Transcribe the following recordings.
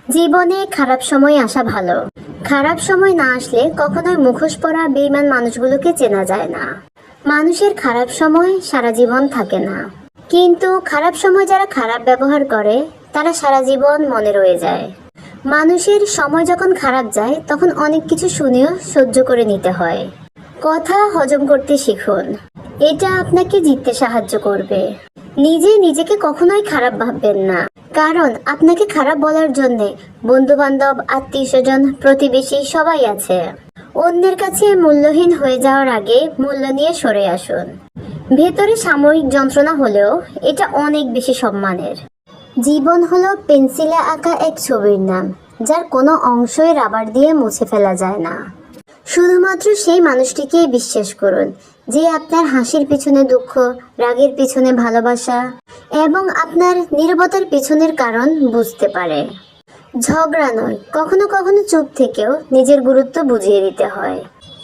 জীবনে খারাপ সময় আসা ভালো। খারাপ সময় না আসলে কখনোই মুখোশ পরা বেঈমান মানুষগুলোকে চেনা যায় না। মানুষের খারাপ সময় সারা জীবন থাকে না, কিন্তু খারাপ সময় যারা খারাপ ব্যবহার করে তারা সারা জীবন মনে রয়ে যায়। মানুষের সময় যখন খারাপ যায় তখন অনেক কিছু শুনেও সহ্য করে নিতে হয়। কথা হজম করতে শিখুন, এটা আপনাকে জিততে সাহায্য করবে। নিজেকে কখনোই খারাপ ভাববেন না, কারণ আপনাকে খারাপ বলার জন্য বন্ধু বান্ধব, আত্মীয় স্বজন, প্রতিবেশী সবাই আছে। অন্যের কাছে মূল্যহীন হয়ে যাওয়ার আগে মূল্য নিয়ে সরে আসুন। ভেতরে সাময়িক যন্ত্রণা হলেও এটা অনেক বেশি সম্মানের। জীবন হলো পেন্সিলে আঁকা এক ছবির নাম, যার কোনো অংশই রাবার দিয়ে মুছে ফেলা যায় না। শুধুমাত্র সেই মানুষটিকে বিশ্বাস করুন যে আপনার হাসির পিছনে দুঃখ, রাগের পিছনে ভালোবাসা এবং আপনার নীরবতার পিছনের কারণ বুঝতে পারে। ঝগড়া নয়, কখনো কখনো চুপ থেকেও নিজের গুরুত্ব বুঝিয়ে দিতে হয়।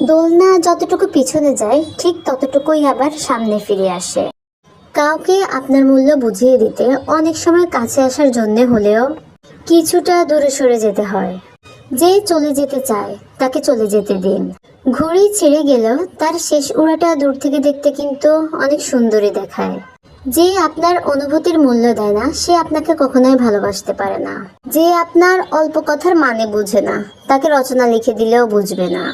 দোলনা যতটুকু পিছনে যায় ঠিক ততটুকুই আবার সামনে ফিরে আসে। কাউকে আপনার মূল্য বুঝিয়ে দিতে অনেক সময় কাছে আসার জন্য হলেও কিছুটা দূরে সরে যেতে হয়। যে চলে যেতে চায় তাকে চলে যেতে দিন। ঘুড়ি ছেড়ে গেলেও তার শেষ উড়াটা দূর থেকে দেখতে কিন্তু অনেক সুন্দরই দেখায়। যে আপনার অনুভূতির মূল্য দেয় না সে আপনাকে কখনোই ভালোবাসতে পারে না। যে আপনার অল্প কথার মানে বুঝে না তাকে রচনা লিখে দিলেও বুঝবে না।